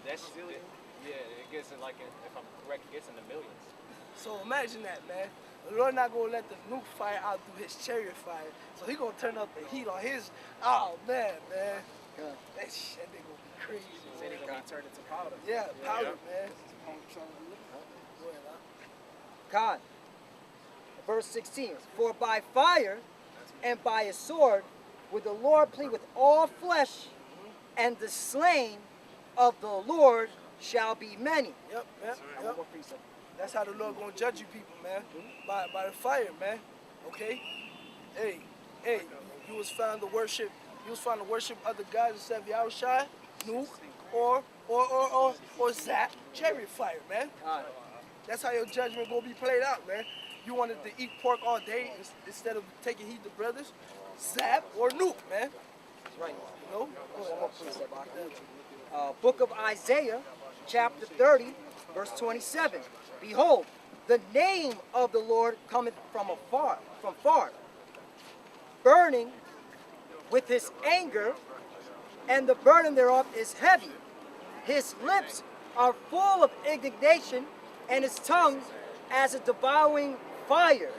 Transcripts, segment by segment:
That shit, yeah, it gets in like, if I'm correct, it gets in the millions. So imagine that, man. The Lord not gonna let the nuke fire out through his chariot fire. So he gonna turn up the heat on his. Oh man. God. That shit they gonna be crazy. Say they're gonna be turned into powder. Yeah, powder, man. Go ahead, God. Verse 16. For by fire and by a sword would the Lord plead with all flesh, and the slain of the Lord shall be many. Yep. One more precept. That's how the Lord gonna judge you people, man. By the fire, man. Okay? Hey, you was found to worship other gods instead of Yahushua, Nuke, or Zap, chariot fire, man. God. That's how your judgment gonna be played out, man. You wanted to eat pork all day instead of taking heed to brothers, Zap or Nuke, man. That's right. You know? One more precept. Book of Isaiah, chapter 30, verse 27. Behold, the name of the Lord cometh from far, burning with his anger, and the burden thereof is heavy. His lips are full of indignation, and his tongue as a devouring fire.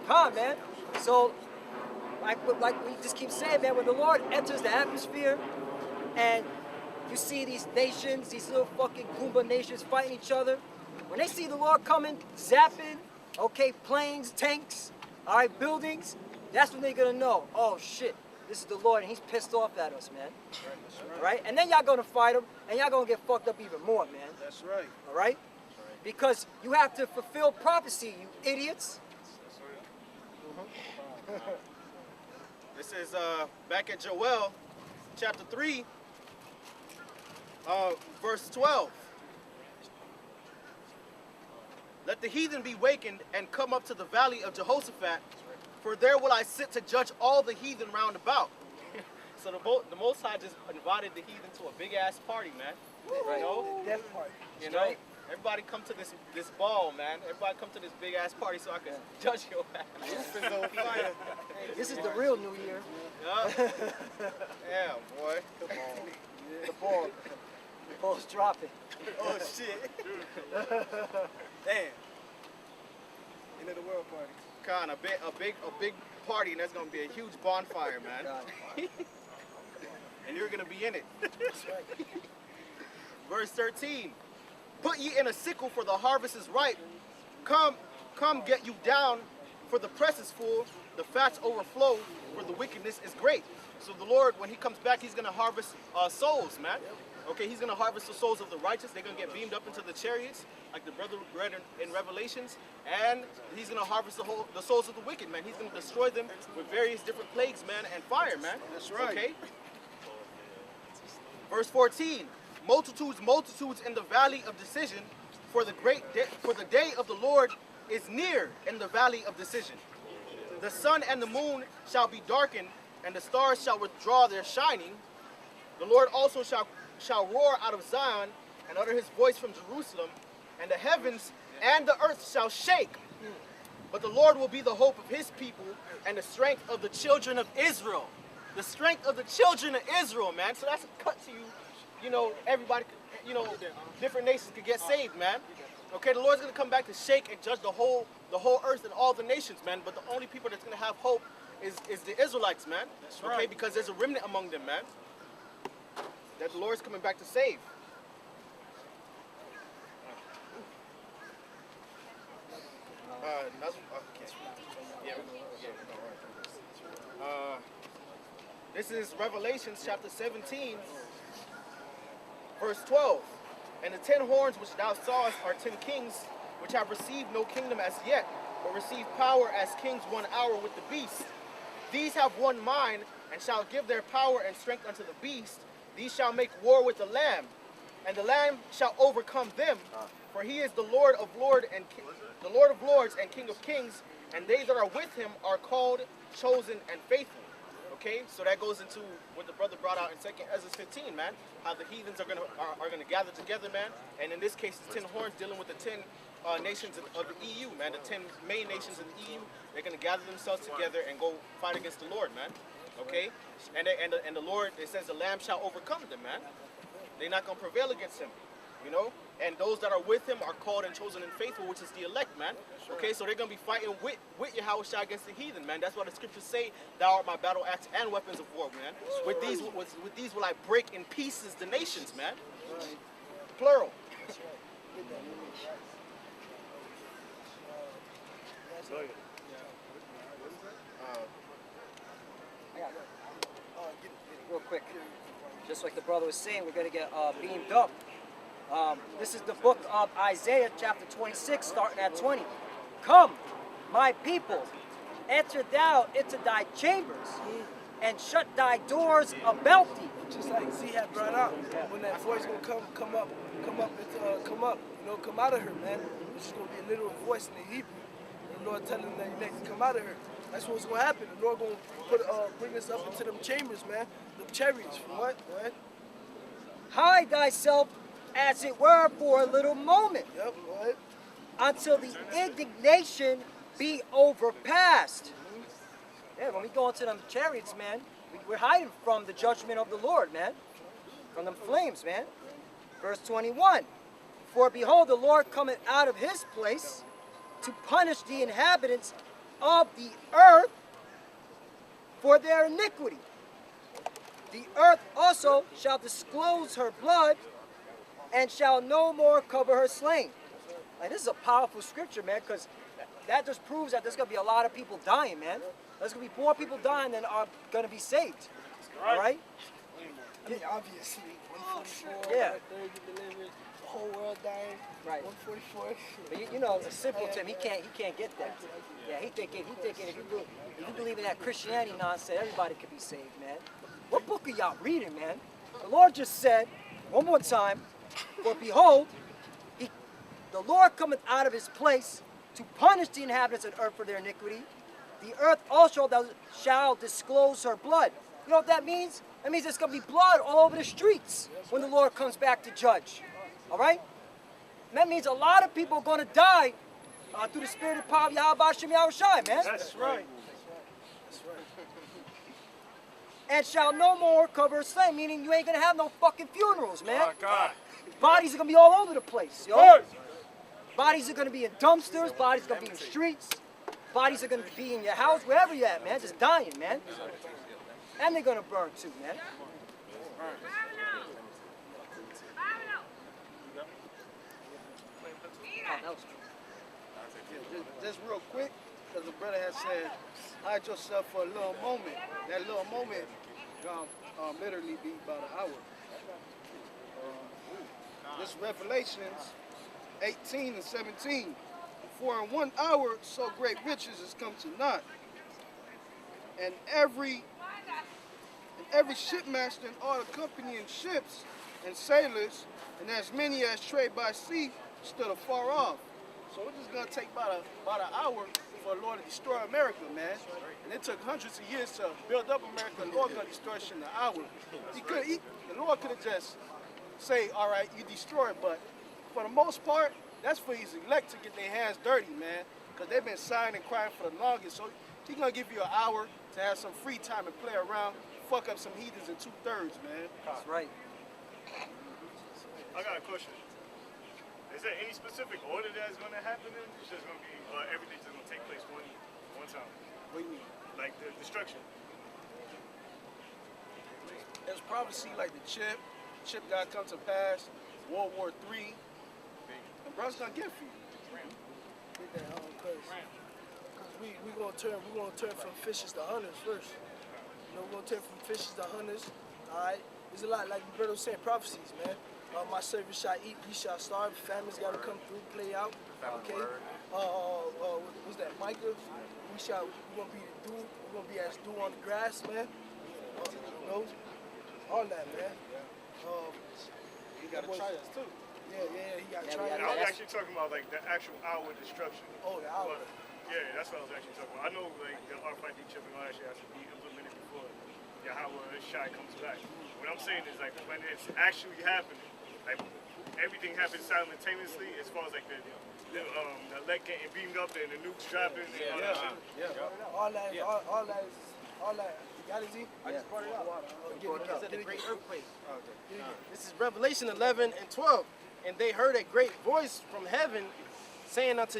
Come on, man. So, like we just keep saying, man, when the Lord enters the atmosphere, and you see these nations, these little fucking Goomba nations fighting each other, when they see the Lord coming, zapping, okay, planes, tanks, all right, buildings, that's when they're gonna know, oh shit, this is the Lord and he's pissed off at us, man. All right? And then y'all gonna fight him and y'all gonna get fucked up even more, man. That's right. All right? Because you have to fulfill prophecy, you idiots. This is back at Joel, chapter 3, verse 12. Let the heathen be wakened and come up to the valley of Jehoshaphat, for there will I sit to judge all the heathen round about. So the Most High just invited the heathen to a big ass party, man. You know, Death party. you know. Everybody come to this ball, man. Everybody come to this big ass party so I can judge your ass. Roof is on fire. This is the real New Year. Yeah. Yeah, boy. Come on. The ball's dropping. Oh shit. Damn. End of the world party. Con, a big party, and that's gonna be a huge bonfire, man. God. And you're gonna be in it. Verse 13. Put ye in a sickle, for the harvest is ripe. Come get you down, for the press is full, the fats overflow, for the wickedness is great. So the Lord, when he comes back, he's gonna harvest souls, man. Okay, he's gonna harvest the souls of the righteous. They're gonna get beamed up into the chariots, like the brother read in Revelations, and he's gonna harvest the souls of the wicked, man. He's gonna destroy them with various different plagues, man, and fire, man. That's right. Okay. Verse 14. Multitudes in the valley of decision, for the day of the Lord is near in the valley of decision. The sun and the moon shall be darkened, and the stars shall withdraw their shining. The Lord also shall roar out of Zion, and utter his voice from Jerusalem, and the heavens and the earth shall shake. But the Lord will be the hope of his people, and the strength of the children of Israel. The strength of the children of Israel, man. So that's a cut to you. You know, everybody, you know, different nations could get saved, man. Okay, the Lord's gonna come back to shake and judge the whole earth and all the nations, man. But the only people that's gonna have hope is the Israelites, man. That's right. Okay, because there's a remnant among them, man. That the Lord's coming back to save. This is Revelation chapter 17. Verse 12, and the 10 horns which thou sawest are 10 kings, which have received no kingdom as yet, but receive power as kings 1 hour with the beast. These have one mind, and shall give their power and strength unto the beast. These shall make war with the Lamb, and the Lamb shall overcome them. For he is the Lord of Lords and King of kings, and they that are with him are called, chosen, and faithful. Okay, so that goes into what the brother brought out in 2 Ezra 15, man. How the heathens are gonna gather together, man. And in this case, it's 10 horns dealing with the 10 nations of the EU, man. The 10 main nations in the EU. They're gonna gather themselves together and go fight against the Lord, man. Okay, and the Lord, it says the Lamb shall overcome them, man. they're not gonna prevail against him, you know. And those that are with him are called and chosen and faithful, which is the elect, man. Okay, so they're gonna be fighting with Yahweh against the heathen, man. That's why the scriptures say, "Thou art my battle axe and weapons of war," man. With these will I break in pieces the nations, man. Plural. Real quick, just like the brother was saying, we're going to get beamed up. This is the book of Isaiah, chapter 26, starting at 20. Come, my people, enter thou into thy chambers, and shut thy doors about thee. Just like Z had brought out, when that voice gonna come up, you know, come out of her, man. It's just gonna be a literal voice in the Hebrew. The Lord telling them that you need to come out of her. That's what's gonna happen. The Lord gonna bring us up into them chambers, man. Them chariots, for what, man? Hide thyself, as it were, for a little moment, Yep, what? until the indignation be overpassed. Yeah, when we go into them chariots, man, we're hiding from the judgment of the Lord, man. From them flames, man. Verse 21. For behold, the Lord cometh out of his place to punish the inhabitants of the earth for their iniquity. The earth also shall disclose her blood, and shall no more cover her slain. Like, this is a powerful scripture, man, because that just proves that there's going to be a lot of people dying, man. There's going to be more people dying than are going to be saved. All right? I mean, obviously, 144, Yeah. 30 delivered, the whole world dying. Right. 144. But you know, it's simple to him. He can't get that. Yeah, he thinking if you believe in that Christianity nonsense, everybody could be saved, man. What book are y'all reading, man? The Lord just said, one more time, for behold, the Lord cometh out of his place to punish the inhabitants of the earth for their iniquity. The earth also shall disclose her blood. You know what that means? That means there's going to be blood all over the streets when the Lord comes back to judge. All right? And that means a lot of people are going to die through the spirit and power of Yahweh Hashem Yahushai, man. That's right. And shall no more cover her slain, meaning you ain't going to have no fucking funerals, man. My God. Bodies are going to be all over the place, yo. Bodies are going to be in dumpsters. Bodies are going to be in the streets. Bodies are going to be in your house, wherever you're at, man. Just dying, man. And they're going to burn too, man. Just real quick, because the brother has said, hide yourself for a little moment. That little moment gonna literally be about an hour. This Revelations 18 and 17. For in 1 hour so great riches has come to naught. And every shipmaster and all accompanying ships and sailors, and as many as trade by sea, stood afar off. So it's just gonna take about an hour for the Lord to destroy America, man. And it took hundreds of years to build up America. The Lord gonna destroy it in an hour. The Lord could have just say, all right, you destroy it, but for the most part, that's for his elect to get their hands dirty, man. Because they've been sighing and crying for the longest. So he's gonna give you an hour to have some free time and play around, fuck up some heathens in 2/3, man. That's right. I got a question. Is there any specific order that's going to happen in? It's just going to be, everything's just going to take place one time. What do you mean? Like the destruction. There's prophecy like the chip gotta come to pass, World War III. And bro's gonna get for you. Get that because we gonna turn from fishes to hunters first. You know, we're gonna turn from fishes to hunters. All right. There's a lot, like the brother was saying, prophecies, man. My servant shall eat, we shall starve. Families gotta come through, play out. Okay. What's that, Micah? We're gonna be the dew. We're gonna be as dew on the grass, man. You know, all that, man. You gotta try us too. Yeah, he got to Yeah, try we it. And I was that's- actually talking about like the actual hour destruction. Oh, the hour. But, yeah, that's what I was actually talking about. I know like the RFID chip and all that shit has to be implemented before Yahweh Shai comes back. What I'm saying is like when it's actually happening, like everything happens simultaneously as far as like the elect getting beamed up and the nukes dropping and all that shit. Yeah. All that Got it, Z? I just brought it up. Give it It up. said the great earthquake. This is Revelation 11 and 12. And they heard a great voice from heaven saying unto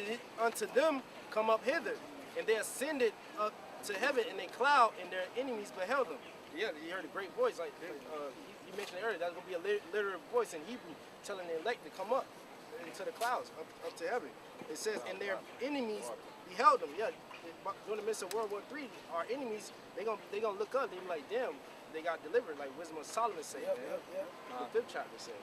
them, come up hither. And they ascended up to heaven in a cloud, and their enemies beheld them. Yeah, you heard a great voice. Like you mentioned earlier, that's going to be a literal voice in Hebrew telling the elect to come up into the clouds, up to heaven. It says, and their enemies beheld them. Yeah, during the midst of World War III, our enemies, they gonna look up. They be like, damn, they got delivered. Like Wisdom of Solomon said, the 5th chapter said.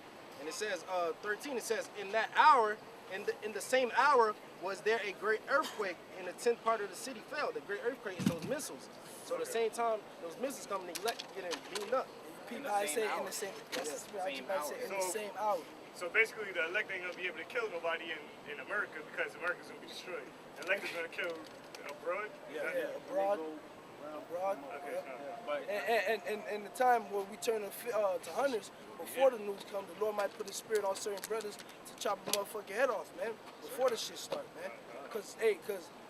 And it says, 13, it says, in that hour, in the same hour, was there a great earthquake, and the 10th part of the city fell. The great earthquake is those missiles. So at the same time, those missiles coming, they getting beamed up. People, I say in the same, that's the spirit. I was about to say in the same hour. So basically, the elect ain't gonna be able to kill nobody in America because America's gonna be destroyed. The elect is gonna kill abroad. Abroad. Okay. But And the time where we turn to hunters, before the news come, the Lord might put his spirit on certain brothers to chop a motherfucking head off, man. Before the shit start, man. Cause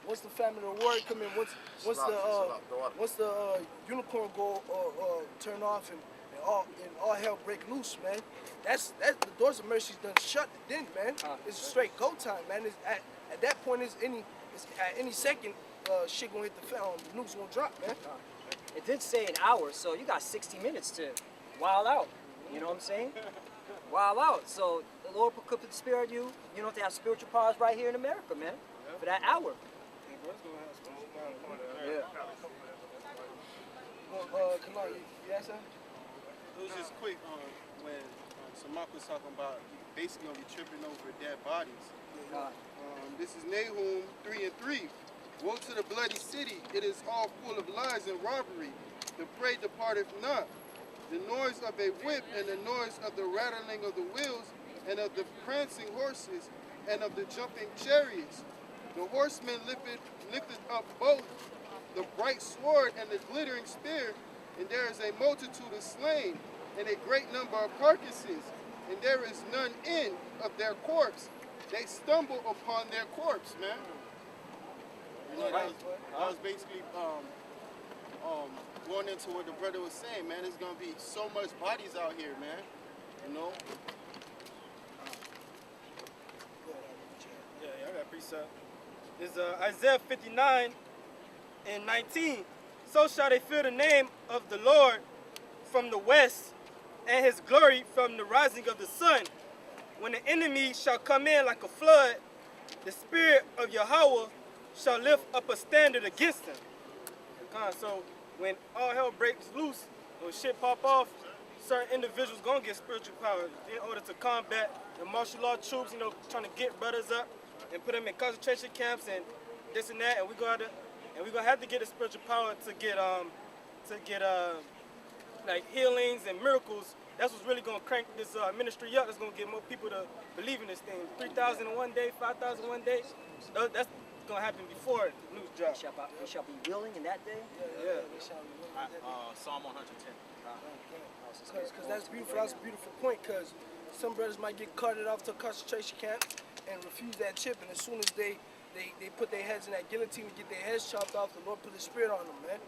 once the famine of war come in, once the unicorn go turn off and all hell break loose, man. That's the doors of mercy's done shut then, man. It's straight go time, man. It's at that point, it's at any second shit gonna hit the news gonna drop, man. It did say an hour, so you got 60 minutes to wild out. You know what I'm saying? Wild out. So the Lord will put the spirit in you, you know, to have spiritual powers right here in America, man. For that hour. Yeah. Come on, you ask that? It was just quick when Samak was talking about basically gonna be tripping over dead bodies. This is Nahum 3:3. Woe to the bloody city, it is all full of lies and robbery. The prey departeth not. The noise of a whip and the noise of the rattling of the wheels and of the prancing horses and of the jumping chariots. The horsemen lifted up both the bright sword and the glittering spear, and there is a multitude of slain, and a great number of carcasses, and there is none end of their corpse. They stumble upon their corpse, man. You know, that was basically going into what the brother was saying, man. There's gonna be so much bodies out here, man. You know? Yeah, I got a precept. It's Isaiah 59 and 19. So shall they fear the name of the Lord from the west, and his glory from the rising of the sun. When the enemy shall come in like a flood, the spirit of Yahweh shall lift up a standard against him. So when all hell breaks loose, when shit pop off, certain individuals gonna get spiritual power in order to combat the martial law troops, you know, trying to get brothers up and put them in concentration camps and this and that, and we're gonna have to get the spiritual power to get like healings and miracles. That's what's really gonna crank this ministry up. That's gonna get more people to believe in this thing. 3,000 in one day, 5,000 in one day. That's gonna happen before the news drops. We shall be willing in that day. Yeah. Psalm 110. Because that's beautiful. That's a beautiful point. Because some brothers might get carted off to a concentration camp and refuse that chip, and as soon as they put their heads in that guillotine to get their heads chopped off, the Lord put His spirit on them, man.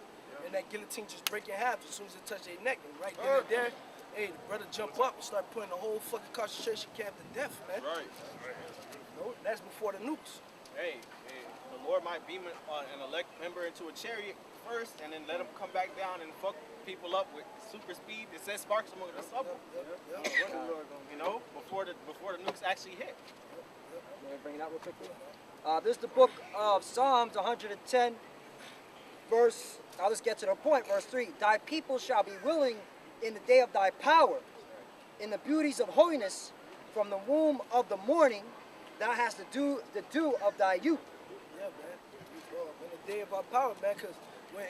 And that guillotine just break in half as soon as it touch their neck, and right then and there, hey, the brother jump up and start putting the whole fucking concentration camp to death, man. Right. No, that's before the nukes. Hey, the Lord might beam an elect member into a chariot first, and then let him come back down and fuck people up with super speed. It says sparks among the stubble. You know, before the nukes actually hit. Let me bring it out real quickly. This is the book of Psalms 110, verse, I'll just get to the point, verse 3. Thy people shall be willing in the day of thy power, in the beauties of holiness, from the womb of the morning, thou hast the dew of thy youth. Yeah, man. In the day of our power, man, because when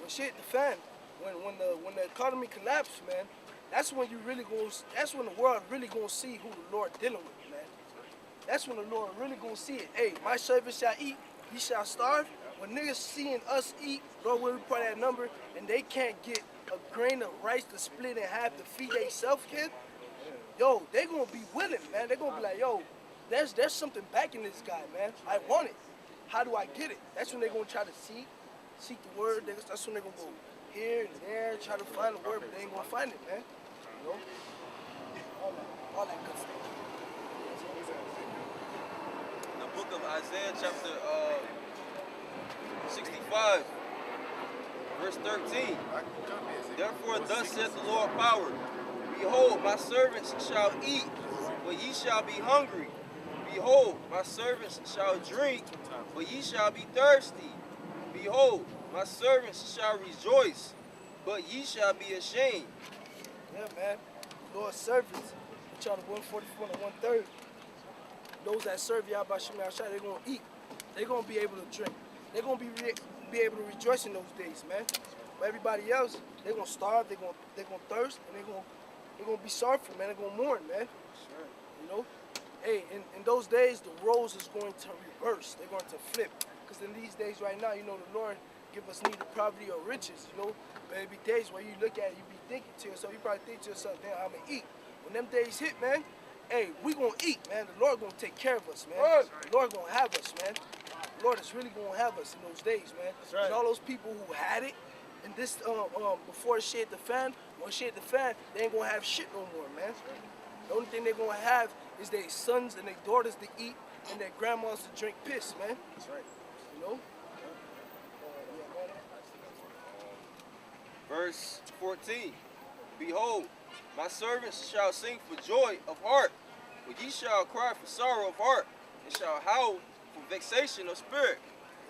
shit hit the fan, when the economy collapsed, man, that's when that's when the world really gonna see who the Lord dealing with, man. That's when the Lord really gonna see it. Hey, my servant shall eat, he shall starve. When niggas seeing us eat, Lord will be part of that number, and they can't get a grain of rice to split in half to feed themselves, kid. Yo, they gonna be willing, man. They gonna be like, yo, there's something back in this guy, man. I want it. How do I get it? That's when they gonna try to seek the word. That's when they gonna go here and there, try to find the word, but they ain't gonna find it, man. You know? All that good stuff. The book of Isaiah, chapter 65, verse 13. Therefore, thus saith the Lord power, behold, my servants shall eat, but ye shall be hungry. Behold, my servants shall drink, but ye shall be thirsty. Behold, my servants shall rejoice, but ye shall be ashamed. Yeah, man. Lord's servants, which are the 144 and 130. Those that serve Yahweh Shem Yahshua, they're going to eat. They're going to be able to drink. They're going to be able to rejoice in those days, man. But everybody else, they're going to starve, they're going to thirst, and they're going to be sorrowful, man. They're going to mourn, man. Sure. You know? Hey, in those days, the roles is going to reverse. They're going to flip. Because in these days right now, you know, the Lord give us neither poverty or riches, you know. But it be days where you look at it, you be thinking to yourself, you probably think to yourself, damn, I'm going to eat. When them days hit, man, hey, we going to eat, man. The Lord going to take care of us, man. The Lord going to have us, man. The Lord is really going to have us in those days, man. right. And all those people who had it, and this, before it shed the fan, when it shed the fan, they ain't going to have shit no more, man. The only thing they're going to have is their sons and their daughters to eat and their grandmas to drink piss, man. That's right. You know? Verse 14. Behold, my servants shall sing for joy of heart, but ye shall cry for sorrow of heart, and shall howl for vexation of spirit.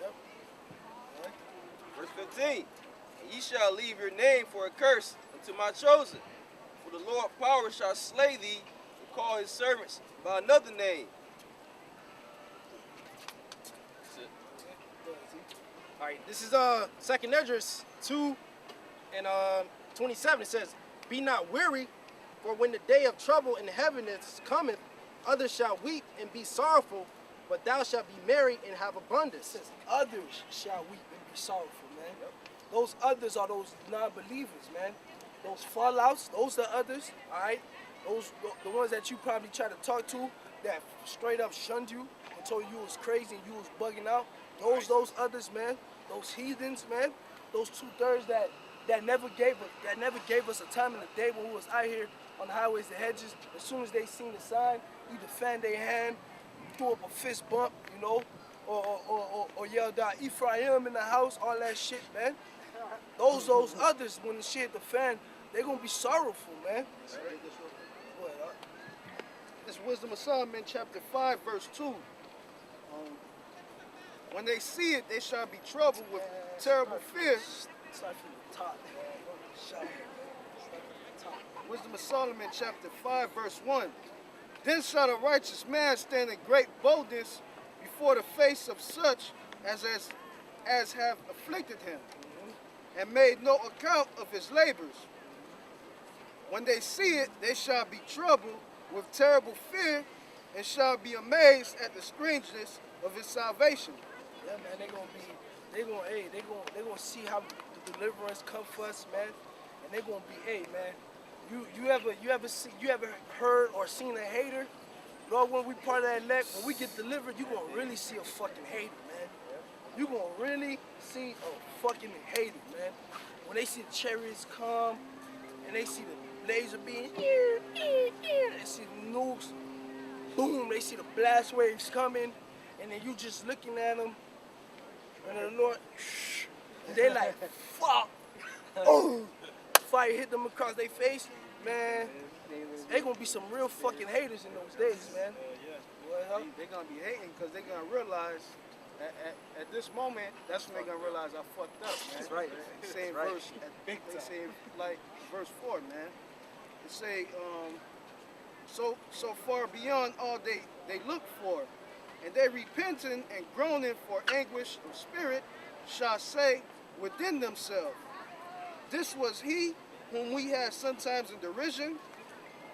Yep. Verse 15. And ye shall leave your name for a curse unto my chosen. For the Lord power shall slay thee, and call his servants by another name. That's it. All right, this is 2nd Esdras 2 and 27. It says, "Be not weary, for when the day of trouble and heaviness cometh, others shall weep and be sorrowful, but thou shalt be merry and have It abundance." says, others shall weep and be sorrowful, man. Those others are those non-believers, man. Those fallouts, those are others, all right? Those, the ones that you probably try to talk to that straight up shunned you and told you was crazy and you was bugging out. Those others, man. Those heathens, man. Those 2/3 that never gave us a time in the day when we was out here on the highways and hedges. As soon as they seen the sign, either fanned their hand, threw up a fist bump, you know, or yelled out Ephraim in the house, all that shit, man. Those others, when the shit hit the fan, they gonna be sorrowful, man. Go ahead, This Wisdom of Solomon, chapter 5, verse 2. When they see it, they shall be troubled with terrible fear. Start from the top, man. Shout. Start from the top. Wisdom of Solomon, chapter 5, verse 1. Then shall a righteous man stand in great boldness before the face of such as have afflicted him, and made no account of his labors. When they see it, they shall be troubled with terrible fear, and shall be amazed at the strangeness of his salvation. Yeah, man, they gonna see how the deliverance come for us, man, and they gonna be, hey, man, you ever heard or seen a hater? Lord, when we part of that elect, when we get delivered, you gonna really see a fucking hater, man. You gonna really see a fucking hater, man. When they see the chariots come, and they see the laser beams, they see the nukes, boom, they see the blast waves coming, and then you just looking at them, and then the Lord, and they like, fuck, oh, fire hit them across their face, man. They gonna be some real fucking haters in those days, man. Well, They're going to be hating because they're going to realize at this moment, that's when they're going to realize I fucked up, man. That's right. Same That's right. verse, they say like verse 4, man. It say, so far beyond all they look for, and they repenting and groaning for anguish of spirit, shall say within themselves, this was he whom we had sometimes in derision,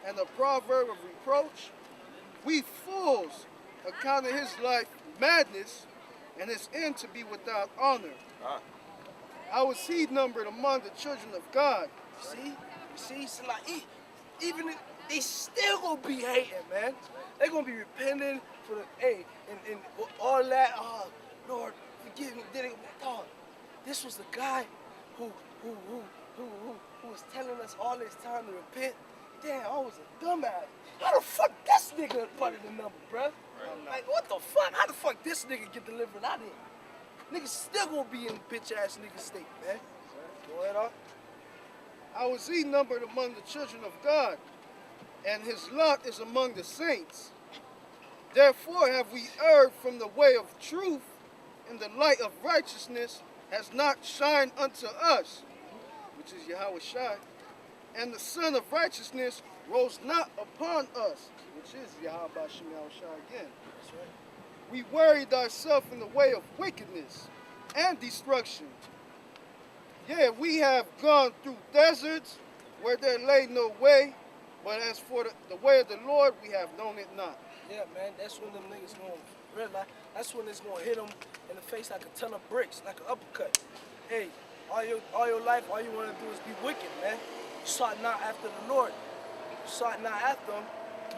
and the proverb of reproach. We fools accounted his life madness, and his end to be without honor. I was he numbered among the children of God. see, so like, even if they still gonna be hating, man. They gonna be repenting for the, hey, and all that. Oh, Lord, forgive me. Did it? Oh, this was the guy who who was telling us all this time to repent. Damn, I was a dumbass. How the fuck this nigga part of the number, bruh? Like, what the fuck? How the fuck this nigga get delivered? I didn't. Niggas still gonna be in bitch ass nigga state, man. Go ahead, on. How is he numbered among the children of God, and his lot is among the saints? Therefore have we erred from the way of truth, and the light of righteousness has not shined unto us, which is Yahweh Shai, and the Son of Righteousness rose not upon us, which is Yahweh Shem Shai again. We worried ourselves in the way of wickedness and destruction. Yeah, we have gone through deserts where there lay no way, but as for the way of the Lord, we have known it not. Yeah, man, that's when them niggas gonna realize. That's when it's gonna hit them in the face like a ton of bricks, like an uppercut. Hey, all your life, all you wanna do is be wicked, man. You sought not after the Lord. You sought not after him.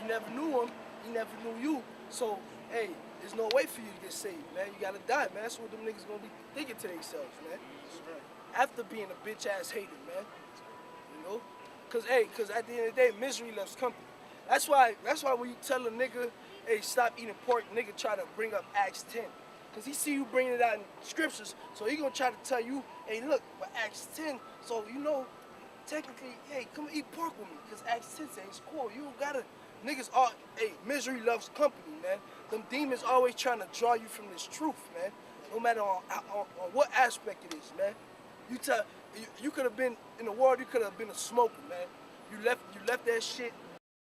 You never knew him. He never knew you. So, hey, there's no way for you to get saved, man. You gotta die, man. That's what them niggas gonna be thinking to themselves, man. After being a bitch ass hater, man. You know? Cause at the end of the day, misery loves company. That's why when you tell a nigga, hey, stop eating pork, nigga try to bring up Acts 10. Cause he see you bringing it out in scriptures, so he gonna try to tell you, hey, look, but Acts 10, so you know, technically, hey, come eat pork with me, cause Acts 10 says it's cool. You don't gotta, niggas all, hey, misery loves company, man. Them demons always trying to draw you from this truth, man. No matter on what aspect it is, man. You could have been in the world. You could have been a smoker, man. You left that shit.